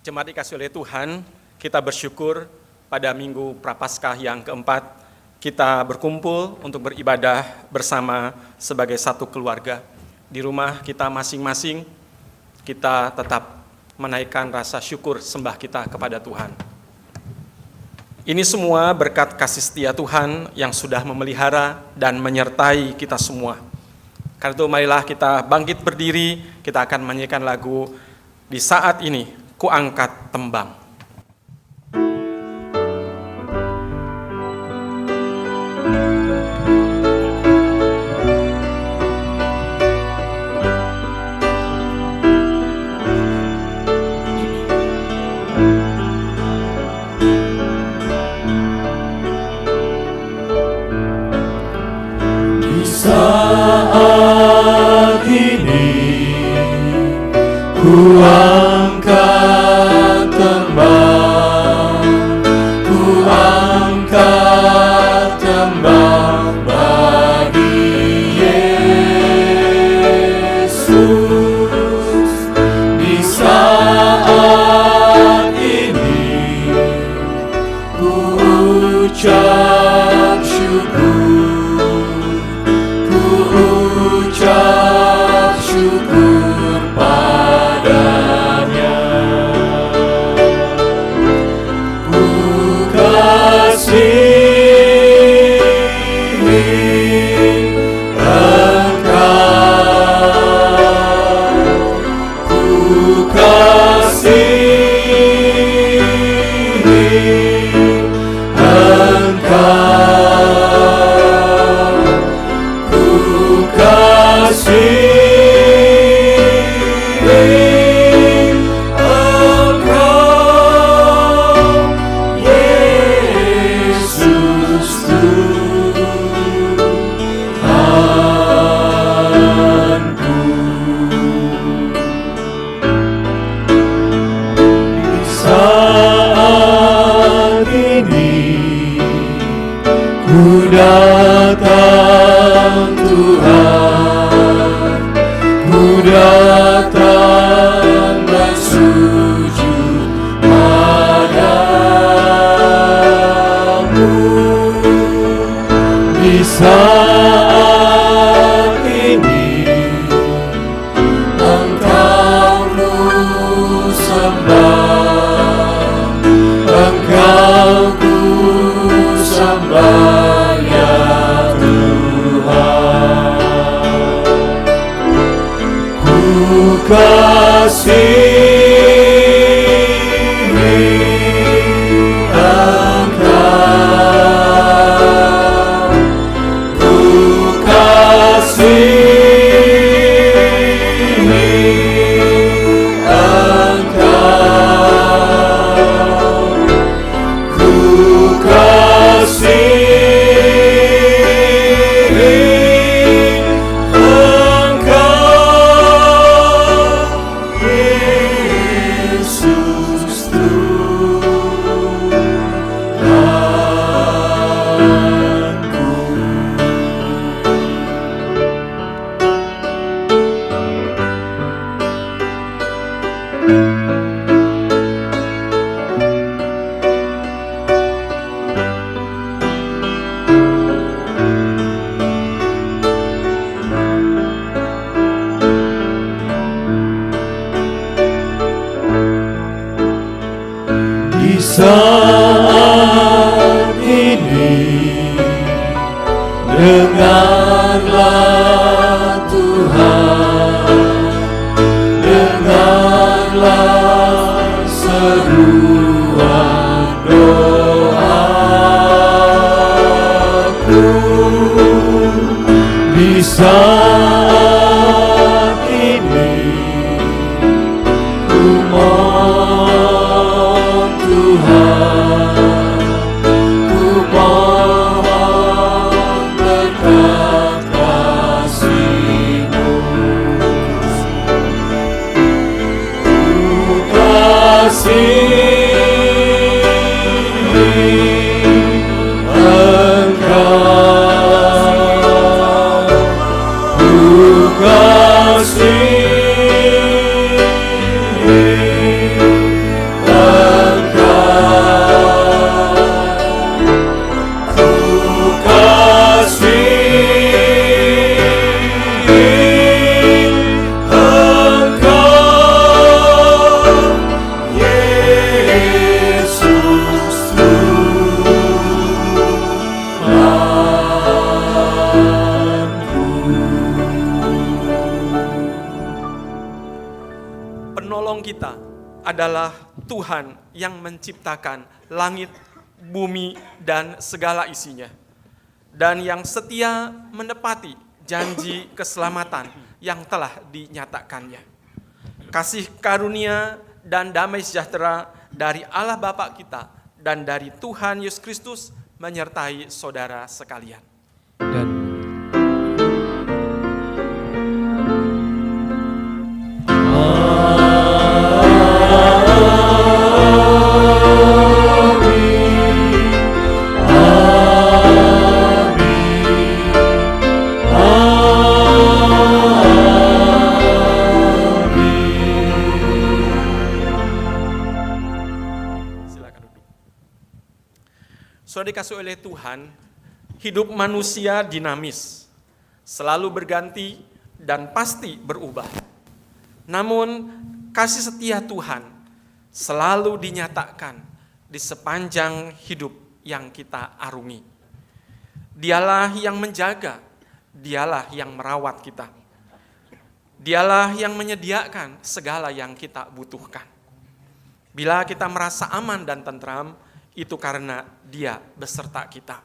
Jemaat dikasih oleh Tuhan, kita bersyukur pada Minggu Prapaskah yang keempat, kita berkumpul untuk beribadah bersama sebagai satu keluarga. Di rumah kita masing-masing, kita tetap menaikkan rasa syukur sembah kita kepada Tuhan. Ini semua berkat kasih setia Tuhan yang sudah memelihara dan menyertai kita semua. Karena itu marilah kita bangkit berdiri, kita akan menyanyikan lagu Di Saat Ini Ku Angkat Tembang. Di saat ini ku angkat tembang, ku angkat tembang bagi Yesus. Di saat ini ku ucap syukur, ku ucap syukur padanya. Ku kasihi Engkau, ku kasihi Engkau, ku kasihi Engkau, Yesus Tuhanku. Di saat ini ku datang Tuhan, ku datang bersujud padamu. Di saat ini Engkau ku sembah, Engkau ku sembah ya Tuhan. Ku kasihi Engkau, ku kasihi Engkau, ku kasihi Engkau, Yesus Tuhanku. Di saat ini dengarlah Tuhan, dengarlah seruan doaku. Di saat ini ku mohon Tuhan, ku mohon berkat kasih-Mu. Ku kasihi Engkau, ku kasihi adalah Tuhan yang menciptakan langit, bumi, dan segala isinya, dan yang setia menepati janji keselamatan yang telah dinyatakannya. Kasih karunia dan damai sejahtera dari Allah Bapa kita dan dari Tuhan Yesus Kristus menyertai saudara sekalian. Dan Saudara dikasih oleh Tuhan, hidup manusia dinamis, selalu berganti dan pasti berubah. Namun kasih setia Tuhan selalu dinyatakan di sepanjang hidup yang kita arungi. Dialah yang menjaga, Dialah yang merawat kita. Dialah yang menyediakan segala yang kita butuhkan. Bila kita merasa aman dan tentram, itu karena Dia beserta kita.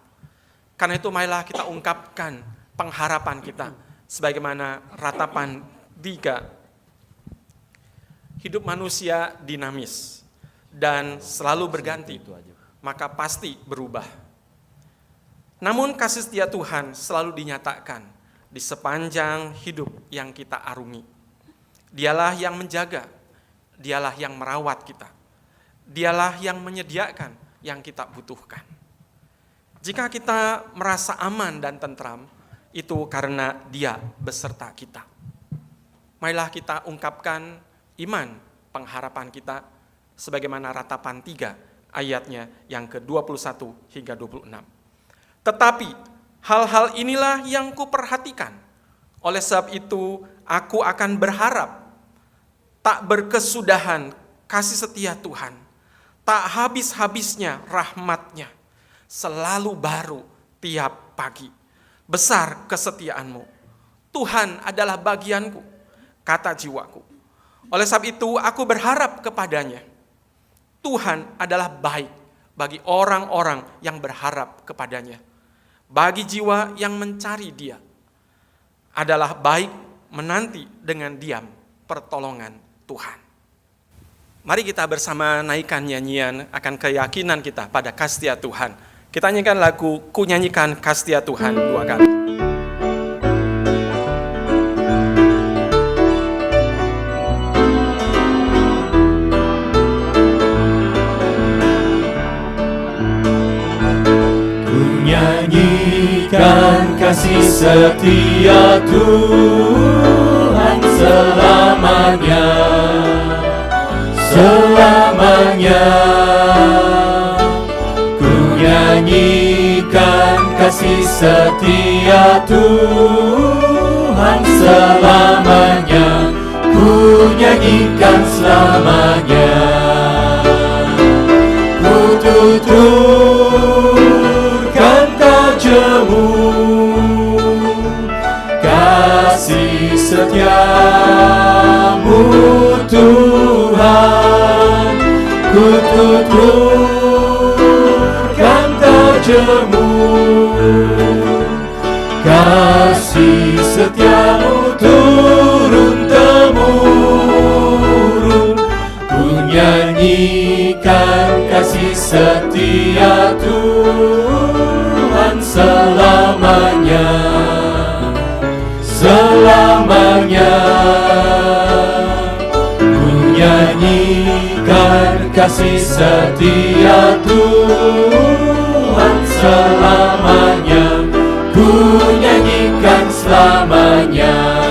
Karena itu marilah kita ungkapkan pengharapan kita sebagaimana ratapan 3. Hidup manusia dinamis dan selalu berganti, maka pasti berubah. Namun kasih setia Tuhan selalu dinyatakan di sepanjang hidup yang kita arungi. Dialah yang menjaga, Dialah yang merawat kita. Dialah yang menyediakan yang kita butuhkan. Jika kita merasa aman dan tentram, itu karena Dia beserta kita. Marilah kita ungkapkan iman pengharapan kita sebagaimana ratapan 3 ayatnya yang ke-21 hingga 26. Tetapi hal-hal inilah yang kuperhatikan. Oleh sebab itu aku akan berharap tak berkesudahan kasih setia Tuhan. Tak habis-habisnya rahmat-Nya, selalu baru tiap pagi. Besar kesetiaan-Mu. Tuhan adalah bagianku, kata jiwaku. Oleh sebab itu aku berharap kepadanya. Tuhan adalah baik bagi orang-orang yang berharap kepadanya. Bagi jiwa yang mencari Dia, adalah baik menanti dengan diam pertolongan Tuhan. Mari kita bersama naikkan nyanyian akan keyakinan kita pada kasih setia Tuhan. Kita nyanyikan lagu Ku Nyanyikan Kasih Setia Tuhan 2 kali. ku nyanyikan kasih setia Tuhan selamanya. Selamanya ku nyanyikan kasih setia Tuhan selamanya. Ku nyanyikan selamanya. Ku tuturkan tajammu kasih setiamu Tuhan. Ku tuturkan tajammu kasih setiamu turun-temurun. Ku nyanyikan kasih setia Tuhan selamanya. Selamanya ku nyanyikan kasih setia Tuhan selamanya. Ku nyanyikan selamanya.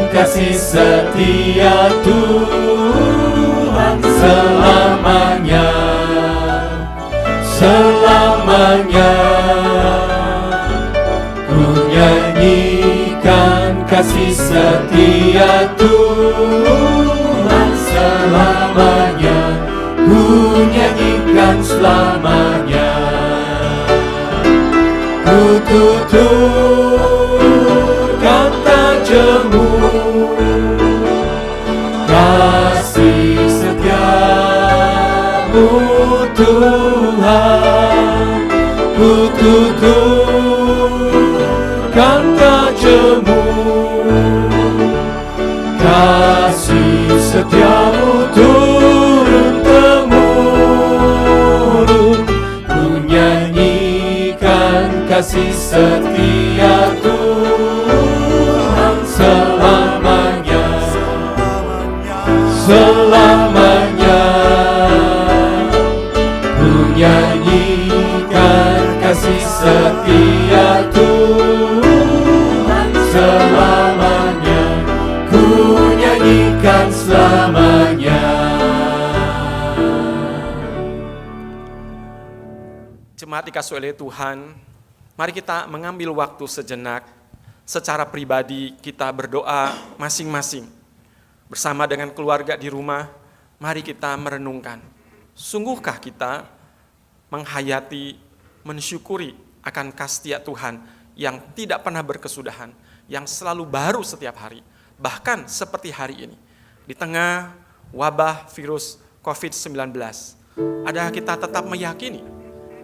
Kasih setia Tuhan selamanya. Selamanya ku nyanyikan kasih setia Tuhan turkan tajamu, kasih setiamu Tuhan. Ku tuturkan tajamu, kasih setiamu turun-temurun. Ku nyanyikan kasih setia Tuhan selamanya, selamanya. Ku nyanyikan kasih setia Tuhan selamanya, ku nyanyikan selamanya. Jemaat dikasih oleh Tuhan, mari kita mengambil waktu sejenak secara pribadi kita berdoa masing-masing. Bersama dengan keluarga di rumah, mari kita merenungkan. Sungguhkah kita menghayati, mensyukuri akan kasih Tuhan yang tidak pernah berkesudahan, yang selalu baru setiap hari, bahkan seperti hari ini, di tengah wabah virus COVID-19, adakah kita tetap meyakini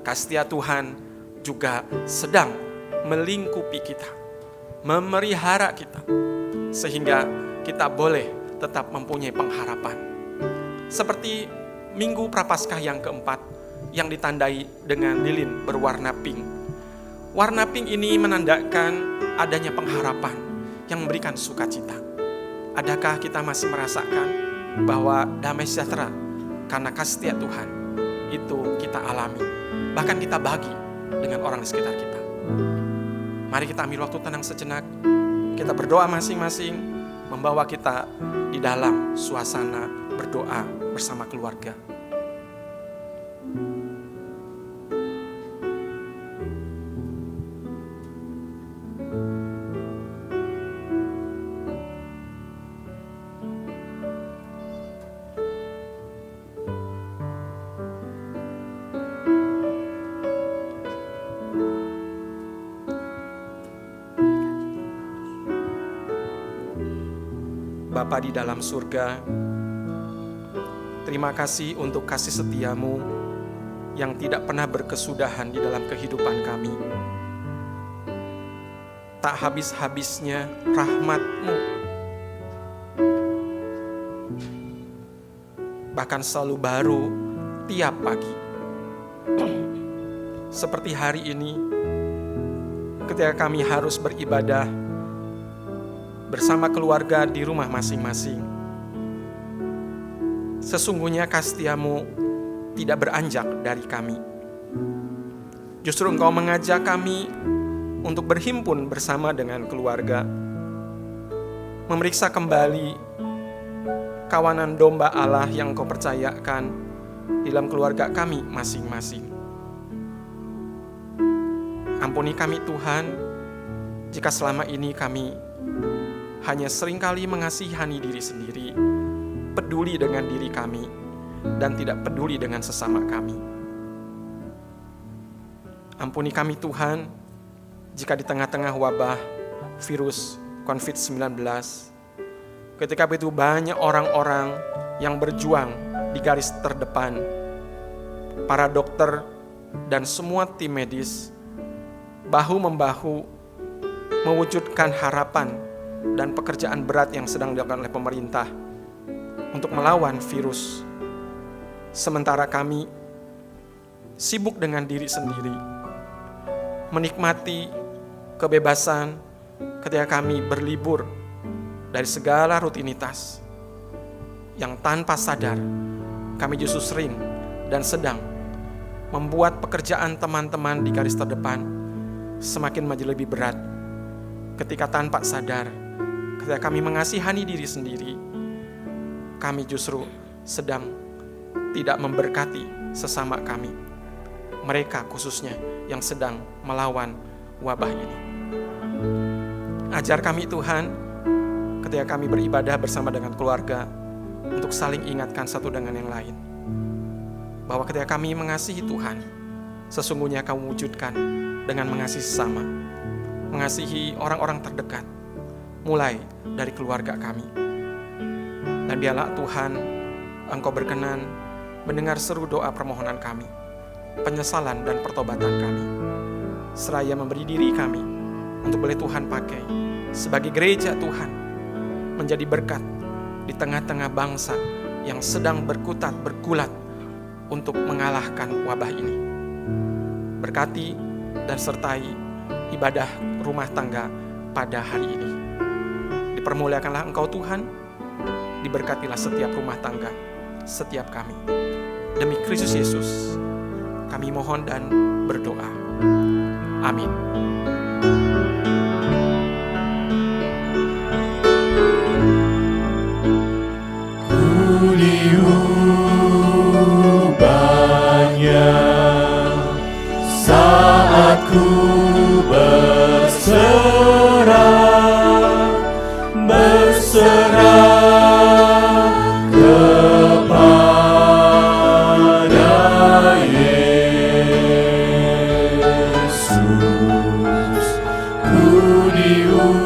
kasih Tuhan juga sedang melingkupi kita, memelihara kita, sehingga kita boleh tetap mempunyai pengharapan. Seperti Minggu Prapaskah yang keempat yang ditandai dengan lilin berwarna pink. Warna pink ini menandakan adanya pengharapan yang memberikan sukacita. Adakah kita masih merasakan bahwa damai sejahtera karena kasih Tuhan itu kita alami, bahkan kita bagi dengan orang di sekitar kita? Mari kita ambil waktu tenang sejenak, kita berdoa masing-masing, membawa kita di dalam suasana berdoa bersama keluarga. Bapa di dalam surga, terima kasih untuk kasih setiamu yang tidak pernah berkesudahan di dalam kehidupan kami. Tak habis-habisnya rahmat-Mu, bahkan selalu baru tiap pagi. Seperti hari ini, ketika kami harus beribadah bersama keluarga di rumah masing-masing. Sesungguhnya kasih-Mu tidak beranjak dari kami. Justru Engkau mengajak kami untuk berhimpun bersama dengan keluarga, memeriksa kembali kawanan domba Allah yang Engkau percayakan di dalam keluarga kami masing-masing. Ampuni kami Tuhan, jika selama ini kami hanya seringkali mengasihani diri sendiri, peduli dengan diri kami, dan tidak peduli dengan sesama kami. Ampuni kami Tuhan, jika di tengah-tengah wabah virus COVID-19, ketika itu banyak orang-orang yang berjuang di garis terdepan, para dokter dan semua tim medis, bahu-membahu mewujudkan harapan dan pekerjaan berat yang sedang dilakukan oleh pemerintah untuk melawan virus. Sementara kami sibuk dengan diri sendiri, menikmati kebebasan ketika kami berlibur dari segala rutinitas, yang tanpa sadar kami justru sering dan sedang membuat pekerjaan teman-teman di garis terdepan semakin menjadi lebih berat. Ketika tanpa sadar, ketika kami mengasihani diri sendiri, kami justru sedang tidak memberkati sesama kami, mereka khususnya yang sedang melawan wabah ini. Ajar kami Tuhan, ketika kami beribadah bersama dengan keluarga, untuk saling ingatkan satu dengan yang lain, bahwa ketika kami mengasihi Tuhan, sesungguhnya Kau wujudkan dengan mengasihi sesama. mengasihi orang-orang terdekat, mulai dari keluarga kami. Dan biarlah Tuhan, Engkau berkenan mendengar seru doa permohonan kami, penyesalan dan pertobatan kami, seraya memberi diri kami untuk boleh Tuhan pakai sebagai gereja Tuhan, menjadi berkat di tengah-tengah bangsa yang sedang bergulat untuk mengalahkan wabah ini. Berkati dan sertai ibadah rumah tangga pada hari ini. Dipermuliakanlah Engkau Tuhan, diberkatilah setiap rumah tangga, setiap kami. Demi Kristus Yesus, kami mohon dan berdoa. Amin. Diubahnya saat ku berserah kepada Yesus. Ku diubahnya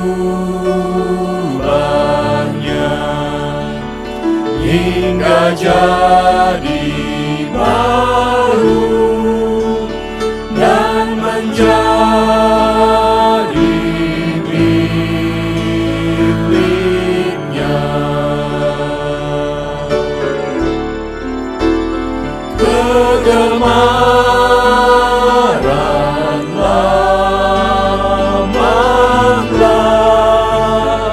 hingga jadi baru dan menjadi miliknya. Kegemaran lama telah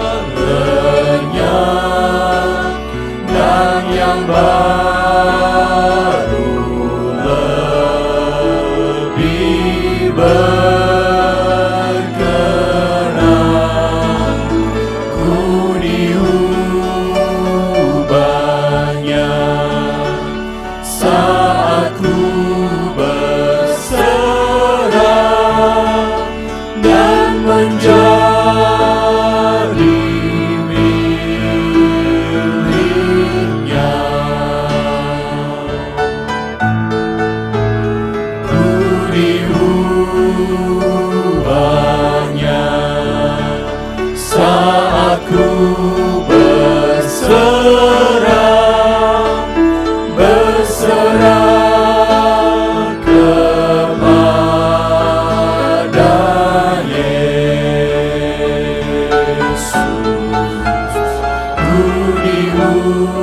lenyap dan yang baru lebih berkenan. Ku diubahnya saat ku berserah dan menjadi miliknya. Ku diubahnya saat ku berserah kepada Yesus. Ku diubahnya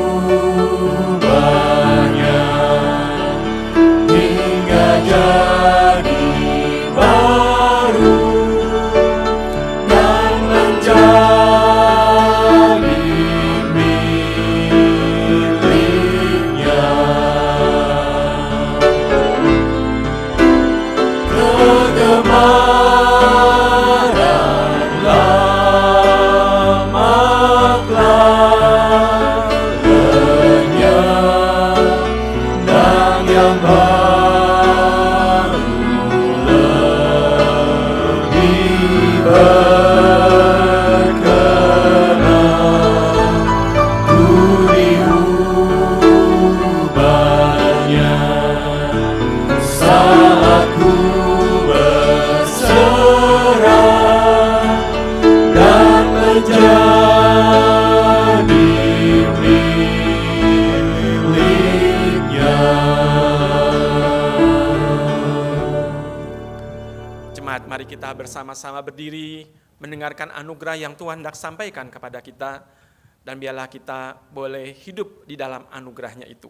hingga jadi baru dan menjadi miliknya. Kegemaran lama telah lenyap dan yang baru lebih berkenan. Ku diubahnya saat ku berserah dan menjadi miliknya. Jemaat, mari kita bersama-sama berdiri mendengarkan anugerah yang Tuhan hendak sampaikan kepada kita, dan biarlah kita boleh hidup di dalam anugerahnya itu.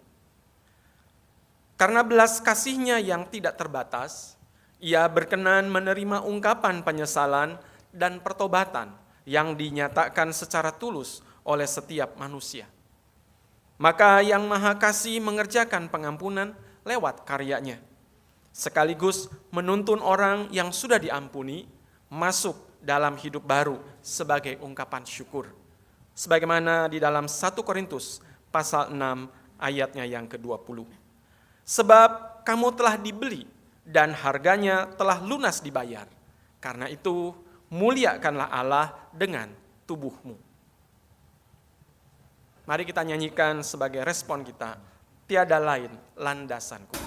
Karena belas kasih-Nya yang tidak terbatas, Ia berkenan menerima ungkapan penyesalan dan pertobatan yang dinyatakan secara tulus oleh setiap manusia. Maka Yang Maha Kasih mengerjakan pengampunan lewat karya-Nya, sekaligus menuntun orang yang sudah diampuni masuk dalam hidup baru sebagai ungkapan syukur. Sebagaimana di dalam 1 Korintus pasal 6 ayatnya yang ke-20. Sebab kamu telah dibeli dan harganya telah lunas dibayar. Karena itu muliakanlah Allah dengan tubuhmu. Mari kita nyanyikan sebagai respon kita, tiada lain landasanku.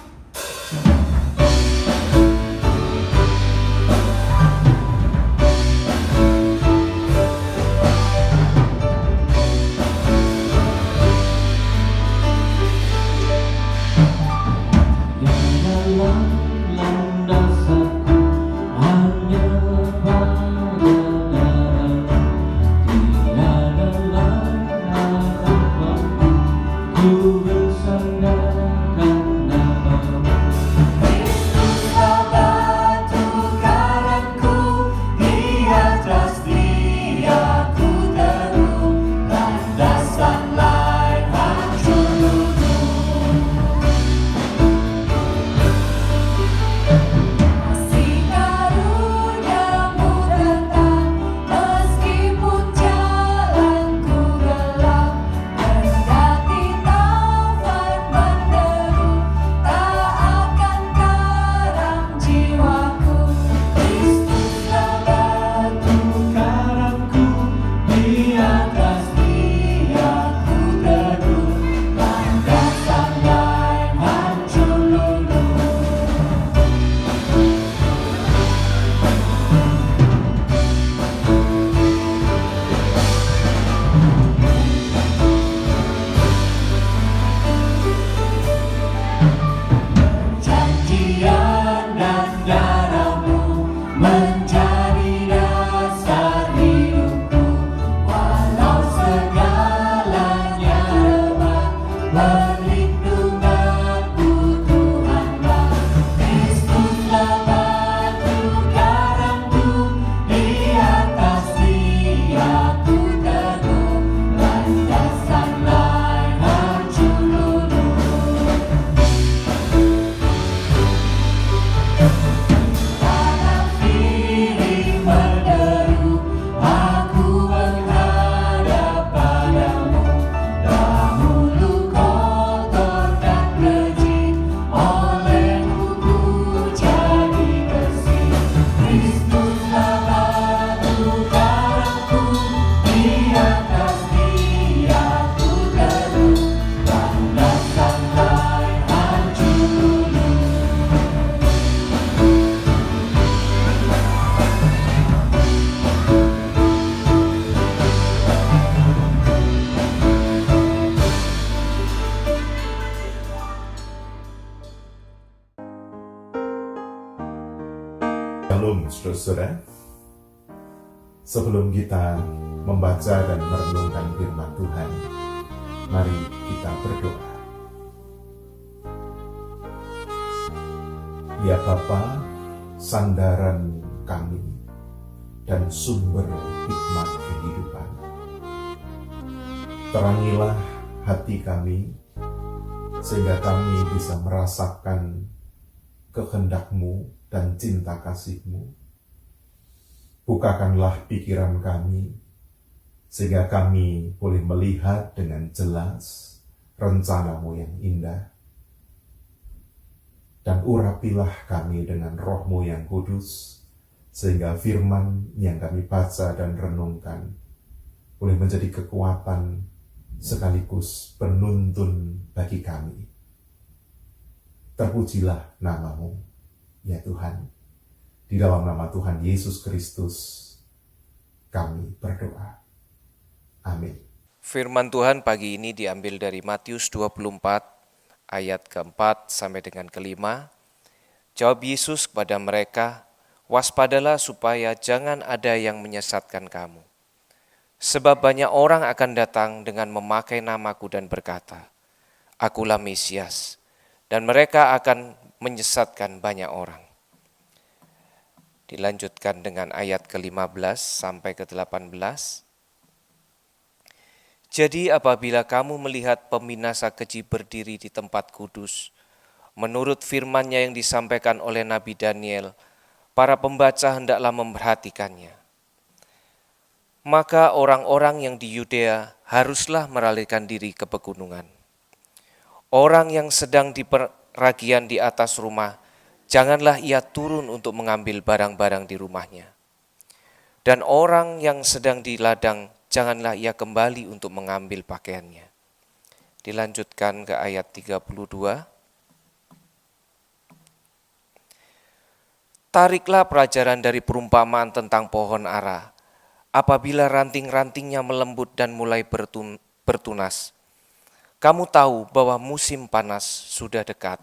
Shalom saudara-saudara. Sebelum kita membaca dan merenungkan firman Tuhan, mari kita berdoa. Ya Bapa, sandaran kami dan sumber hikmat kehidupan, terangilah hati kami sehingga kami bisa merasakan kehendak-Mu dan cinta kasih-Mu. Bukakanlah pikiran kami sehingga kami boleh melihat dengan jelas rencana-Mu yang indah. Dan urapilah kami dengan Roh-Mu yang kudus, sehingga firman yang kami baca dan renungkan boleh menjadi kekuatan sekaligus penuntun bagi kami. Terpujilah nama-Mu, ya Tuhan. Di dalam nama Tuhan Yesus Kristus, kami berdoa. Amin. Firman Tuhan pagi ini diambil dari Matius 24, ayat keempat sampai dengan kelima. Jawab Yesus kepada mereka, waspadalah supaya jangan ada yang menyesatkan kamu. Sebab banyak orang akan datang dengan memakai namaku dan berkata, Akulah Mesias, dan mereka akan menyesatkan banyak orang. Dilanjutkan dengan ayat ke-15 sampai ke-18. Jadi apabila kamu melihat pembinasa keji berdiri di tempat kudus, menurut firman-Nya yang disampaikan oleh Nabi Daniel, para pembaca hendaklah memperhatikannya. Maka orang-orang yang di Yudea haruslah meralihkan diri ke pegunungan. Orang yang sedang di peragian di atas rumah, janganlah ia turun untuk mengambil barang-barang di rumahnya. Dan orang yang sedang di ladang, janganlah ia kembali untuk mengambil pakaiannya. Dilanjutkan ke ayat 32. Tariklah pelajaran dari perumpamaan tentang pohon ara. Apabila ranting-rantingnya melembut dan mulai bertunas, kamu tahu bahwa musim panas sudah dekat.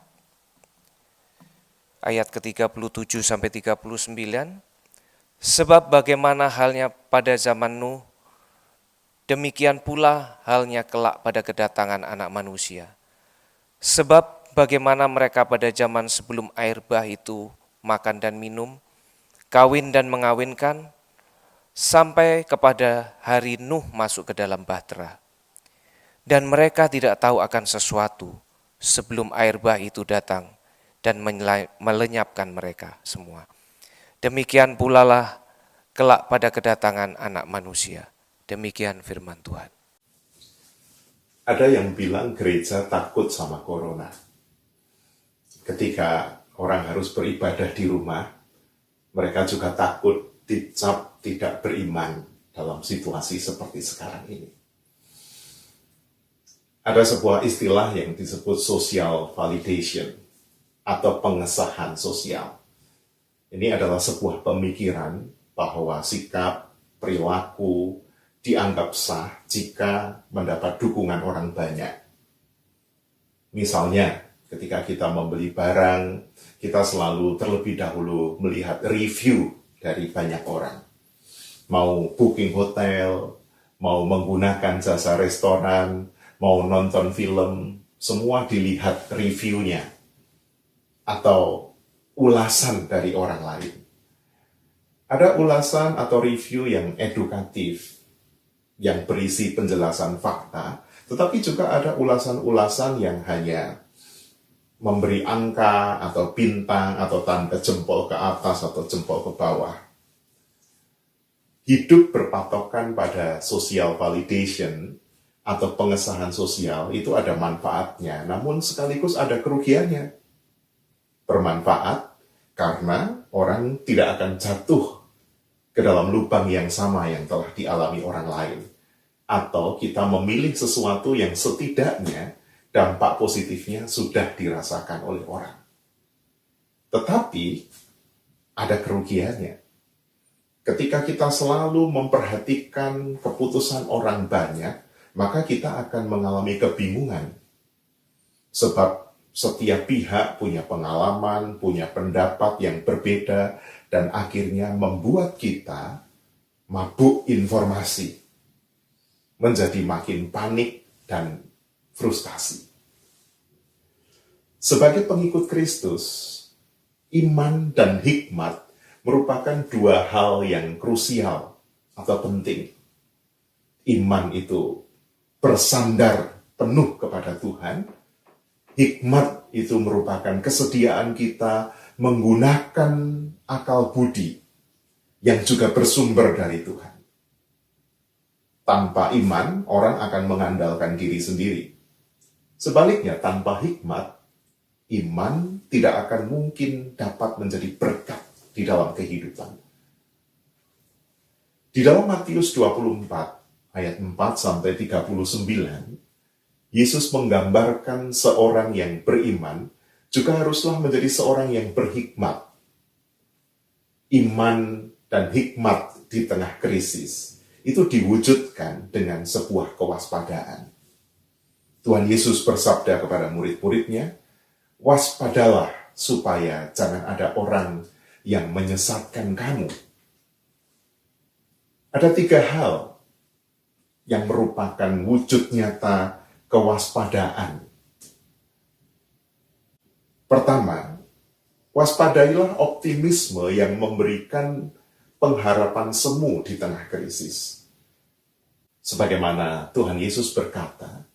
Ayat ke-37 sampai 39. Sebab bagaimana halnya pada zaman Nuh, demikian pula halnya kelak pada kedatangan Anak Manusia. Sebab bagaimana mereka pada zaman sebelum air bah itu makan dan minum, kawin dan mengawinkan, sampai kepada hari Nuh masuk ke dalam bahtera. Dan mereka tidak tahu akan sesuatu sebelum air bah itu datang dan melenyapkan mereka semua. Demikian pula lah kelak pada kedatangan Anak Manusia. Demikian firman Tuhan. Ada yang bilang gereja takut sama corona. Ketika orang harus beribadah di rumah, mereka juga takut dicap tidak beriman dalam situasi seperti sekarang ini. Ada sebuah istilah yang disebut social validation atau pengesahan sosial. Ini adalah sebuah pemikiran bahwa sikap, perilaku dianggap sah jika mendapat dukungan orang banyak. Misalnya, ketika kita membeli barang, kita selalu terlebih dahulu melihat review dari banyak orang. Mau booking hotel, mau menggunakan jasa restoran, mau nonton film, semua dilihat reviewnya atau ulasan dari orang lain. Ada ulasan atau review yang edukatif, yang berisi penjelasan fakta, tetapi juga ada ulasan-ulasan yang hanya memberi angka atau bintang atau tanda jempol ke atas atau jempol ke bawah. Hidup berpatokan pada social validation atau pengesahan sosial itu ada manfaatnya, namun sekaligus ada kerugiannya. Bermanfaat karena orang tidak akan jatuh ke dalam lubang yang sama yang telah dialami orang lain. Atau kita memilih sesuatu yang setidaknya dampak positifnya sudah dirasakan oleh orang. Tetapi ada kerugiannya. Ketika kita selalu memperhatikan keputusan orang banyak, maka kita akan mengalami kebingungan. Sebab Setiap pihak punya pengalaman, punya pendapat yang berbeda, dan akhirnya membuat kita mabuk informasi, menjadi makin panik dan frustasi. Sebagai pengikut Kristus, iman dan hikmat merupakan dua hal yang krusial atau penting. Iman itu bersandar penuh kepada Tuhan. Hikmat itu merupakan kesediaan kita menggunakan akal budi yang juga bersumber dari Tuhan. Tanpa iman, orang akan mengandalkan diri sendiri. Sebaliknya, tanpa hikmat, iman tidak akan mungkin dapat menjadi berkat di dalam kehidupan. Di dalam Matius 24, ayat 4-39, Yesus menggambarkan seorang yang beriman juga haruslah menjadi seorang yang berhikmat. Iman dan hikmat di tengah krisis itu diwujudkan dengan sebuah kewaspadaan. Tuhan Yesus bersabda kepada murid-muridnya, "Waspadalah supaya jangan ada orang yang menyesatkan kamu." Ada 3 hal yang merupakan wujud nyata kewaspadaan. Pertama, waspadailah optimisme yang memberikan pengharapan semu di tengah krisis. Sebagaimana Tuhan Yesus berkata,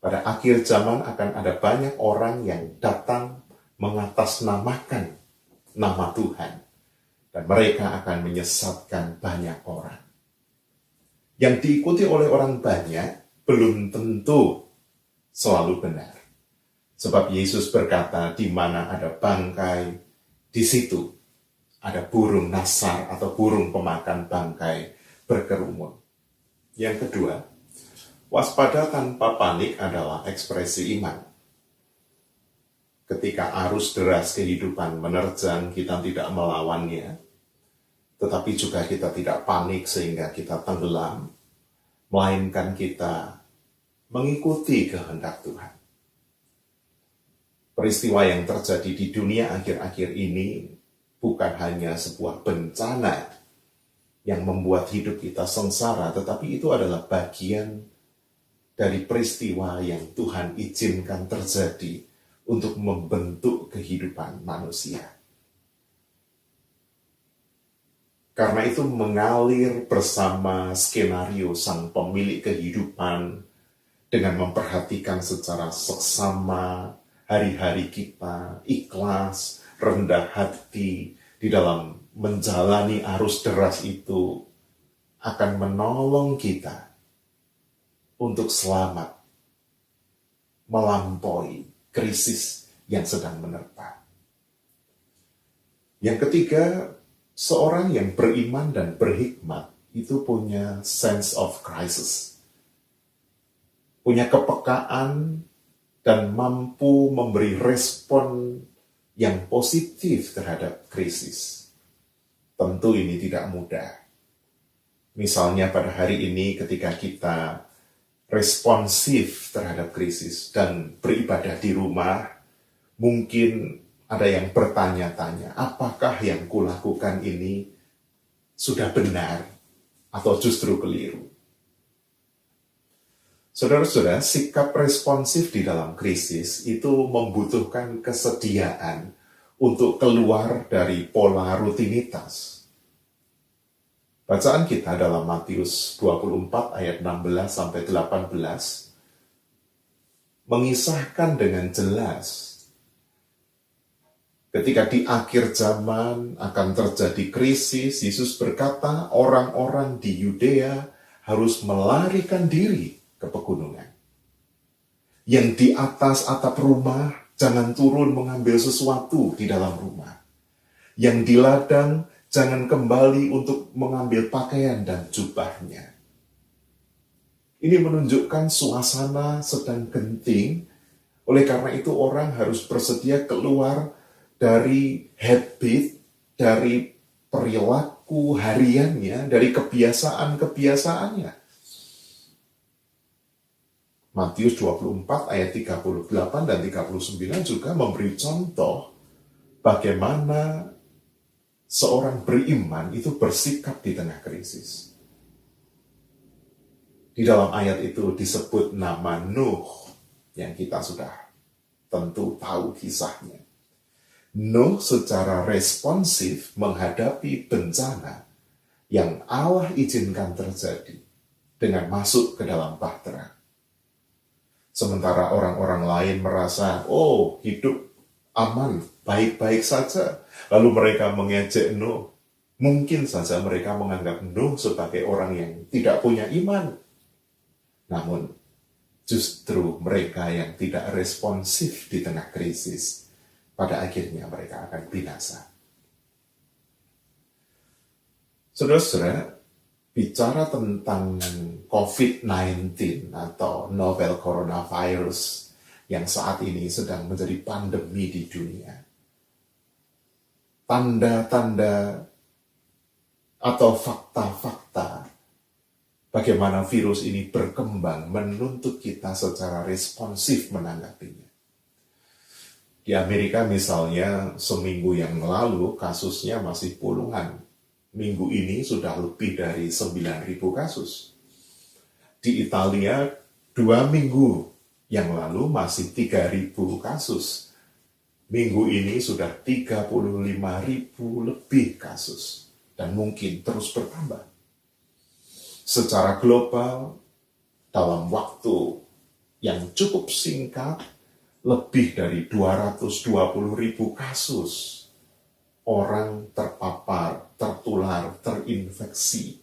pada akhir zaman akan ada banyak orang yang datang mengatasnamakan nama Tuhan, dan mereka akan menyesatkan banyak orang. Yang diikuti oleh orang banyak belum tentu selalu benar. Sebab Yesus berkata, di mana ada bangkai, di situ ada burung nasar atau burung pemakan bangkai berkerumun. Yang kedua, waspada tanpa panik adalah ekspresi iman. Ketika arus deras kehidupan menerjang, kita tidak melawannya, tetapi juga kita tidak panik sehingga kita tenggelam, melainkan kita mengikuti kehendak Tuhan. Peristiwa yang terjadi di dunia akhir-akhir ini bukan hanya sebuah bencana yang membuat hidup kita sengsara, tetapi itu adalah bagian dari peristiwa yang Tuhan izinkan terjadi untuk membentuk kehidupan manusia. Karena itu mengalir bersama skenario sang pemilik kehidupan dengan memperhatikan secara seksama hari-hari kita, ikhlas, rendah hati di dalam menjalani arus deras itu akan menolong kita untuk selamat melampaui krisis yang sedang menerpa. Yang ketiga, seorang yang beriman dan berhikmat itu punya sense of crisis. Punya kepekaan dan mampu memberi respon yang positif terhadap krisis. Tentu ini tidak mudah. Misalnya pada hari ini ketika kita responsif terhadap krisis dan beribadah di rumah, mungkin ada yang bertanya-tanya, apakah yang kulakukan ini sudah benar atau justru keliru? Saudara-saudara, sikap responsif di dalam krisis itu membutuhkan kesediaan untuk keluar dari pola rutinitas. Bacaan kita dalam Matius 24 ayat 16-18 mengisahkan dengan jelas ketika di akhir zaman akan terjadi krisis. Yesus berkata orang-orang di Yudea harus melarikan diri ke pegunungan. Yang di atas atap rumah jangan turun mengambil sesuatu di dalam rumah. Yang di ladang jangan kembali untuk mengambil pakaian dan jubahnya. Ini menunjukkan suasana sedang genting. Oleh karena itu orang harus bersedia keluar dari habit, dari perilaku hariannya, dari kebiasaan-kebiasaannya. Matius 24 ayat 38 dan 39 juga memberi contoh bagaimana seorang beriman itu bersikap di tengah krisis. Di dalam ayat itu disebut nama Nuh, yang kita sudah tentu tahu kisahnya. Nuh secara responsif menghadapi bencana yang Allah izinkan terjadi dengan masuk ke dalam bahtera. Sementara orang-orang lain merasa, oh hidup aman, baik-baik saja. Lalu mereka mengejek Nuh. Mungkin saja mereka menganggap Nuh sebagai orang yang tidak punya iman. Namun, justru mereka yang tidak responsif di tengah krisis, pada akhirnya mereka akan binasa. Saudara-saudara, bicara tentang COVID-19 atau novel coronavirus yang saat ini sedang menjadi pandemi di dunia. Tanda-tanda atau fakta-fakta bagaimana virus ini berkembang menuntut kita secara responsif menanggapinya. Di Amerika misalnya, seminggu yang lalu kasusnya masih puluhan. Minggu ini sudah lebih dari 9.000 kasus. Di Italia, 2 minggu yang lalu masih 3.000 kasus. Minggu ini sudah 35.000 lebih kasus. Dan mungkin terus bertambah. Secara global, dalam waktu yang cukup singkat, lebih dari 220.000 kasus. Orang terpapar, tertular, terinfeksi.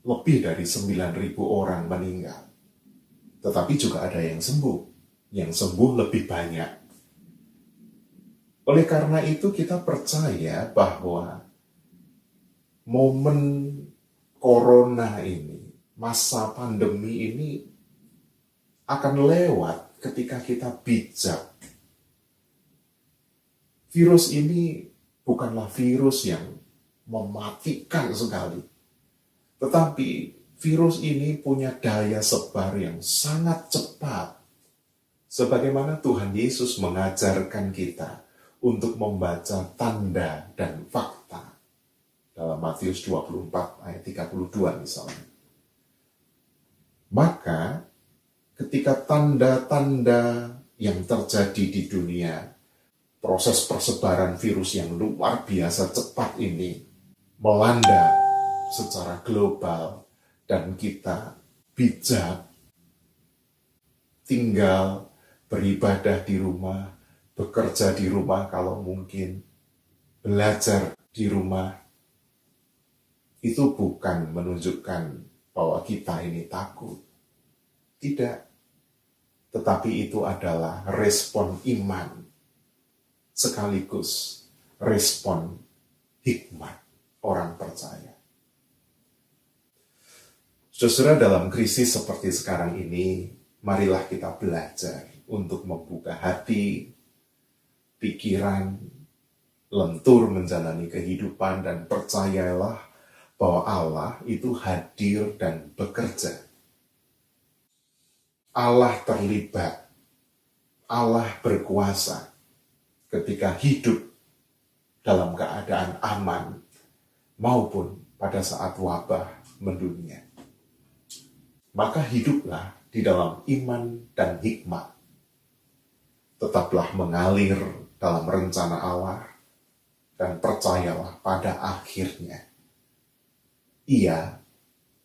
Lebih dari 9.000 orang meninggal. Tetapi juga ada yang sembuh. Yang sembuh lebih banyak. Oleh karena itu kita percaya bahwa momen corona ini, masa pandemi ini akan lewat ketika kita bijak. Virus ini bukanlah virus yang mematikan sekali. Tetapi virus ini punya daya sebar yang sangat cepat. Sebagaimana Tuhan Yesus mengajarkan kita untuk membaca tanda dan fakta. Dalam Matius 24 ayat 32 misalnya. Maka ketika tanda-tanda yang terjadi di dunia, proses persebaran virus yang luar biasa cepat ini melanda secara global dan kita bijak tinggal beribadah di rumah, bekerja di rumah kalau mungkin, belajar di rumah, itu bukan menunjukkan bahwa kita ini takut. Tidak. Tetapi itu adalah respon iman sekaligus respon hikmat orang percaya. Saudara, dalam krisis seperti sekarang ini, marilah kita belajar untuk membuka hati, pikiran, lentur menjalani kehidupan, dan percayalah bahwa Allah itu hadir dan bekerja. Allah terlibat, Allah berkuasa ketika hidup dalam keadaan aman maupun pada saat wabah mendunia. Maka hiduplah di dalam iman dan hikmat. Tetaplah mengalir dalam rencana Allah dan percayalah pada akhirnya Ia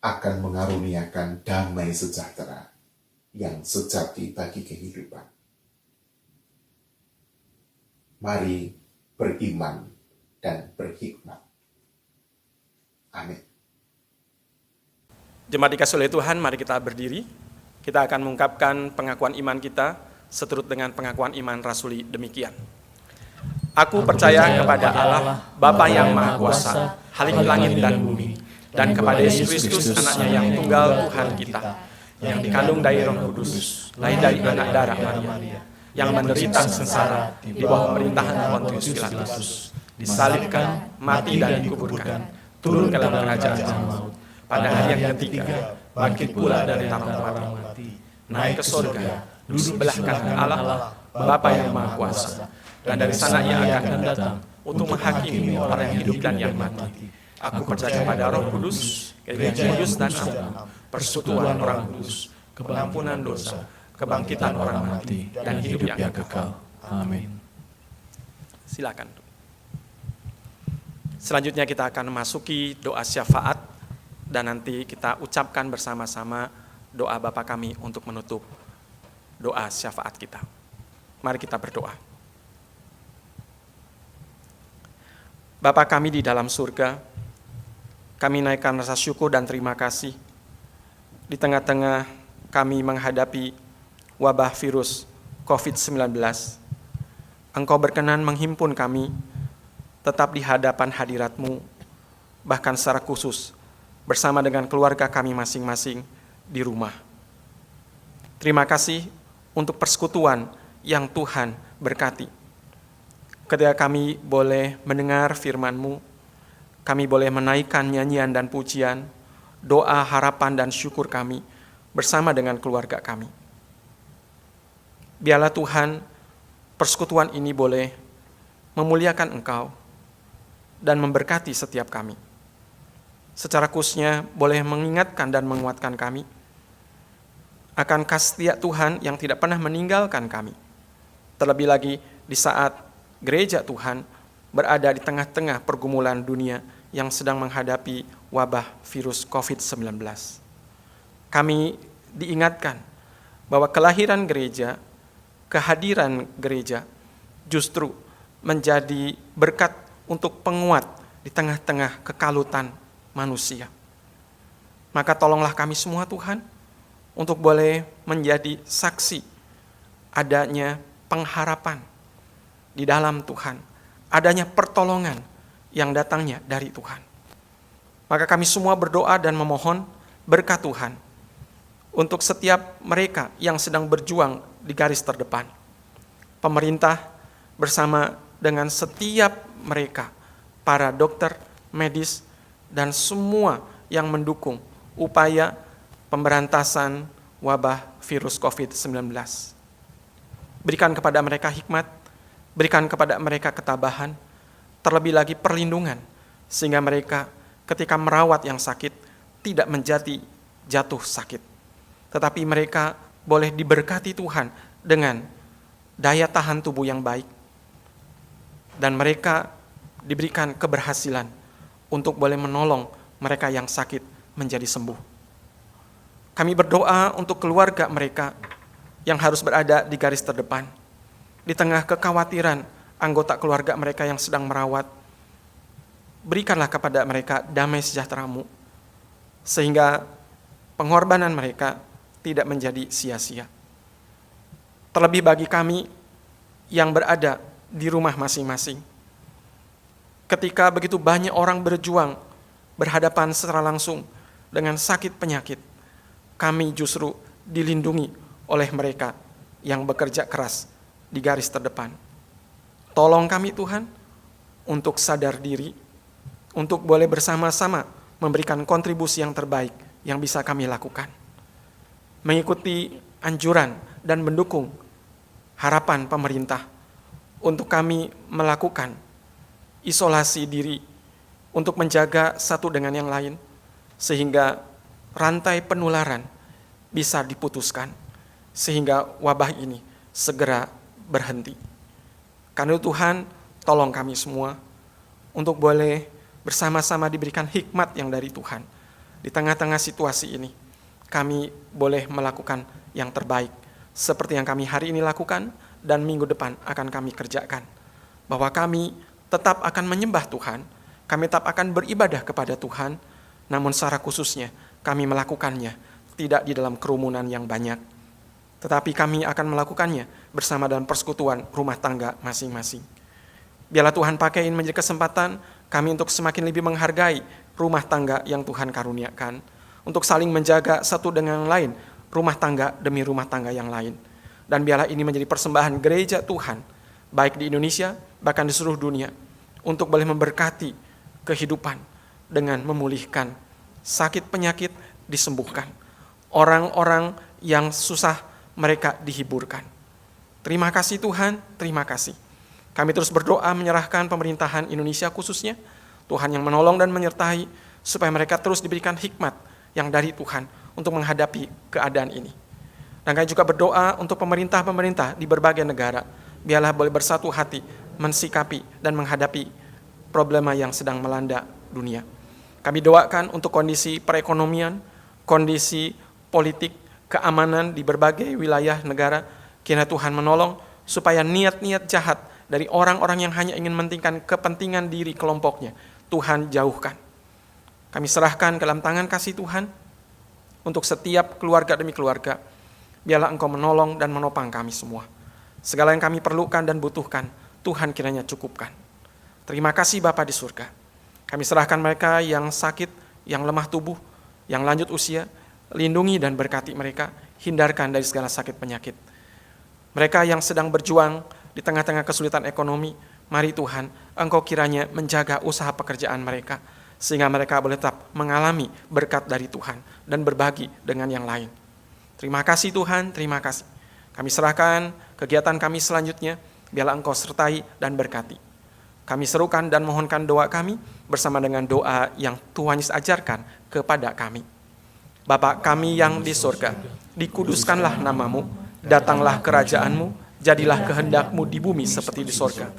akan mengaruniakan damai sejahtera yang sejati bagi kehidupan. Mari beriman dan berhikmat. Amin. Jemaat dikasih oleh Tuhan, mari kita berdiri. Kita akan mengungkapkan pengakuan iman kita seturut dengan pengakuan iman rasuli demikian. Aku percaya kepada Allah, Bapa yang Maha Kuasa, Khalik langit dan bumi, dan kepada Yesus Kristus, anaknya yang tunggal Tuhan kita, yang dikandung dari Roh Kudus, lahir dari anak darah Maria, yang menderita sengsara di bawah pemerintahan Pontius Pilatus, disalibkan, mati dan dikuburkan, turun ke dalam kerajaan maut, pada hari yang ketiga bangkit pula dari antara orang mati, naik ke surga, duduk sebelah kanan Allah, Bapa yang Maha Kuasa, dan dari sana Ia akan datang untuk menghakimi orang yang hidup dan yang mati. Aku percaya pada Roh Kudus, Gereja Kudus dan am, persekutuan orang kudus, pengampunan dosa, kebangkitan orang mati, dan hidup yang kekal. Amin. Silakan. Selanjutnya kita akan memasuki doa syafaat dan nanti kita ucapkan bersama-sama doa Bapa kami untuk menutup doa syafaat kita. Mari kita berdoa. Bapa kami di dalam surga, kami naikkan rasa syukur dan terima kasih di tengah-tengah kami menghadapi wabah virus COVID-19. Engkau berkenan menghimpun kami tetap di hadapan hadirat-Mu, bahkan secara khusus bersama dengan keluarga kami masing-masing di rumah. Terima kasih untuk persekutuan yang Tuhan berkati. Ketika kami boleh mendengar firman-Mu, kami boleh menaikkan nyanyian dan pujian, doa, harapan, dan syukur kami bersama dengan keluarga kami. Biarlah Tuhan, persekutuan ini boleh memuliakan Engkau dan memberkati setiap kami. Secara khususnya boleh mengingatkan dan menguatkan kami akan kasih setia Tuhan yang tidak pernah meninggalkan kami. Terlebih lagi di saat gereja Tuhan berada di tengah-tengah pergumulan dunia yang sedang menghadapi wabah virus COVID-19. Kami diingatkan bahwa kelahiran gereja, kehadiran gereja justru menjadi berkat untuk penguat di tengah-tengah kekalutan manusia. Maka tolonglah kami semua Tuhan untuk boleh menjadi saksi adanya pengharapan di dalam Tuhan, adanya pertolongan yang datangnya dari Tuhan. Maka kami semua berdoa dan memohon berkat Tuhan untuk setiap mereka yang sedang berjuang di garis terdepan. Pemerintah bersama dengan setiap mereka, para dokter, medis, dan semua yang mendukung upaya pemberantasan wabah virus COVID-19. Berikan kepada mereka hikmat, berikan kepada mereka ketabahan, terlebih lagi perlindungan, sehingga mereka ketika merawat yang sakit tidak menjadi jatuh sakit. Tetapi mereka boleh diberkati Tuhan dengan daya tahan tubuh yang baik. Dan mereka diberikan keberhasilan untuk boleh menolong mereka yang sakit menjadi sembuh. Kami berdoa untuk keluarga mereka yang harus berada di garis terdepan. Di tengah kekhawatiran anggota keluarga mereka yang sedang merawat, berikanlah kepada mereka damai sejahtera-Mu, sehingga pengorbanan mereka tidak menjadi sia-sia. Terlebih bagi kami yang berada di rumah masing-masing, ketika begitu banyak orang berjuang, berhadapan secara langsung dengan sakit penyakit, kami justru dilindungi oleh mereka yang bekerja keras di garis terdepan. Tolong kami Tuhan untuk sadar diri, untuk boleh bersama-sama memberikan kontribusi yang terbaik yang bisa kami lakukan. Mengikuti anjuran dan mendukung harapan pemerintah untuk kami melakukan isolasi diri untuk menjaga satu dengan yang lain, sehingga rantai penularan bisa diputuskan, sehingga wabah ini segera berhenti. Karena itu Tuhan, tolong kami semua untuk boleh bersama-sama diberikan hikmat yang dari Tuhan. Di tengah-tengah situasi ini, kami boleh melakukan yang terbaik, seperti yang kami hari ini lakukan dan minggu depan akan kami kerjakan. Bahwa kami tetap akan menyembah Tuhan, kami tetap akan beribadah kepada Tuhan, namun secara khususnya kami melakukannya tidak di dalam kerumunan yang banyak, tetapi kami akan melakukannya bersama dalam persekutuan rumah tangga masing-masing. Biarlah Tuhan pakai ini menjadi kesempatan kami untuk semakin lebih menghargai rumah tangga yang Tuhan karuniakan, untuk saling menjaga satu dengan yang lain, rumah tangga demi rumah tangga yang lain. Dan biarlah ini menjadi persembahan gereja Tuhan, baik di Indonesia, bahkan di seluruh dunia, untuk boleh memberkati kehidupan dengan memulihkan sakit penyakit disembuhkan. Orang-orang yang susah mereka dihiburkan. Terima kasih Tuhan, terima kasih. Kami terus berdoa menyerahkan pemerintahan Indonesia khususnya, Tuhan yang menolong dan menyertai, supaya mereka terus diberikan hikmat yang dari Tuhan untuk menghadapi keadaan ini. Dan kami juga berdoa untuk pemerintah-pemerintah di berbagai negara, biarlah boleh bersatu hati, mensikapi dan menghadapi problema yang sedang melanda dunia. Kami doakan untuk kondisi perekonomian, kondisi politik, keamanan di berbagai wilayah negara, kiranya Tuhan menolong supaya niat-niat jahat dari orang-orang yang hanya ingin mementingkan kepentingan diri kelompoknya, Tuhan jauhkan. Kami serahkan ke dalam tangan kasih Tuhan untuk setiap keluarga demi keluarga. Biarlah Engkau menolong dan menopang kami semua. Segala yang kami perlukan dan butuhkan, Tuhan kiranya cukupkan. Terima kasih Bapa di surga. Kami serahkan mereka yang sakit, yang lemah tubuh, yang lanjut usia, lindungi dan berkati mereka, hindarkan dari segala sakit penyakit. Mereka yang sedang berjuang di tengah-tengah kesulitan ekonomi, mari Tuhan, Engkau kiranya menjaga usaha pekerjaan mereka, sehingga mereka boleh tetap mengalami berkat dari Tuhan dan berbagi dengan yang lain. Terima kasih Tuhan, terima kasih. Kami serahkan kegiatan kami selanjutnya, biarlah Engkau sertai dan berkati. Kami serukan dan mohonkan doa kami bersama dengan doa yang Tuhan Yesus ajarkan kepada kami. Bapa kami yang di surga, dikuduskanlah namamu, datanglah kerajaan-Mu, jadilah kehendak-Mu di bumi seperti di surga.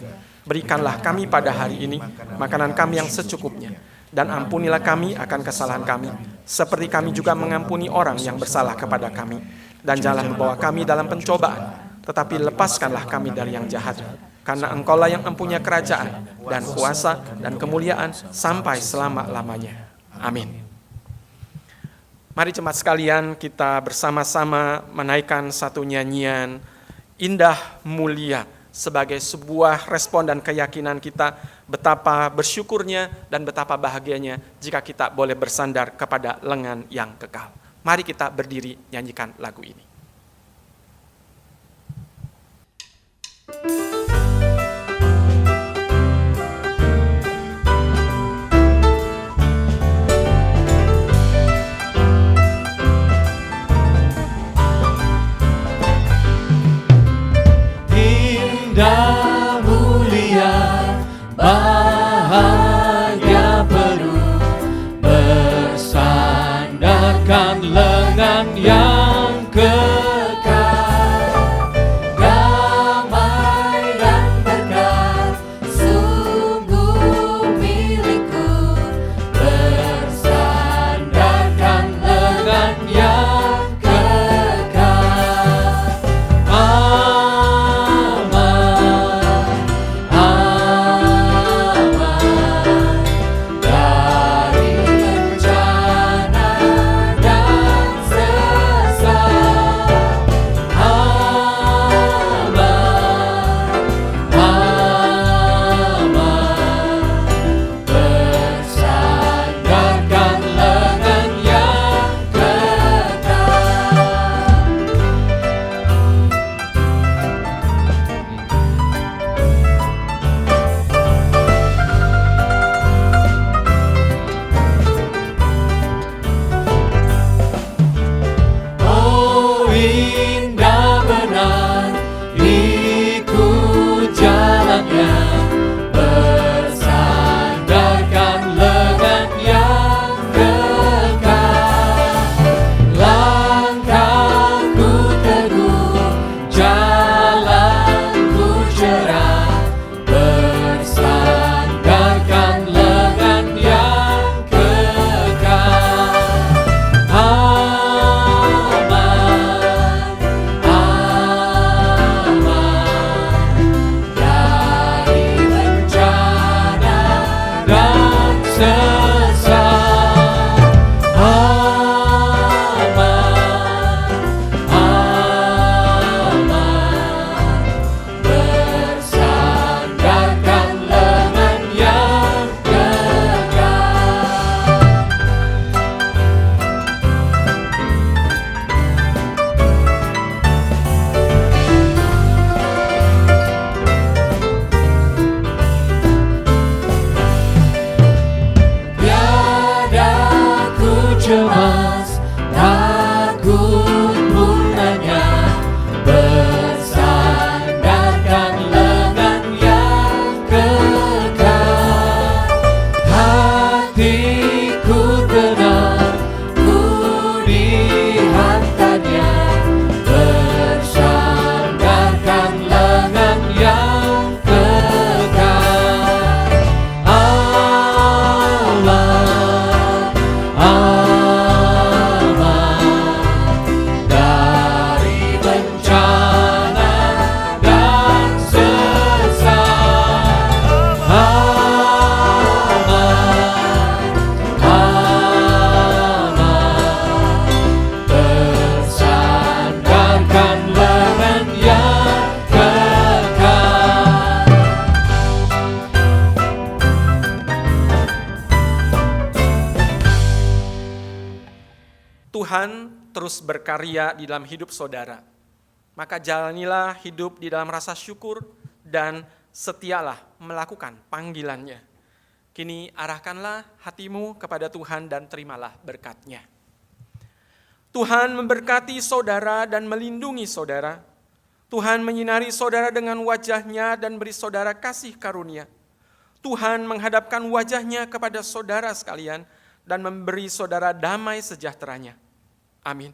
Berikanlah kami pada hari ini makanan kami yang secukupnya, dan ampunilah kami akan kesalahan kami, seperti kami juga mengampuni orang yang bersalah kepada kami. Dan janganlah membawa kami dalam pencobaan, tetapi lepaskanlah kami dari yang jahat. Karena Engkaulah yang mempunyai kerajaan, dan kuasa, dan kemuliaan sampai selama-lamanya. Amin. Mari jemaat sekalian, kita bersama-sama menaikkan satu nyanyian Indah Mulia sebagai sebuah respon dan keyakinan kita betapa bersyukurnya dan betapa bahagianya jika kita boleh bersandar kepada lengan yang kekal. Mari kita berdiri nyanyikan lagu ini. Indah mulia, bahagia penuh, bersandarkan lengan yang kekal. Tuhan terus berkarya di dalam hidup saudara. Maka jalanilah hidup di dalam rasa syukur dan setialah melakukan panggilannya. Kini arahkanlah hatimu kepada Tuhan dan terimalah berkat-Nya. Tuhan memberkati saudara dan melindungi saudara. Tuhan menyinari saudara dengan wajah-Nya dan beri saudara kasih karunia. Tuhan menghadapkan wajah-Nya kepada saudara sekalian dan memberi saudara damai sejahtera-Nya. Amin.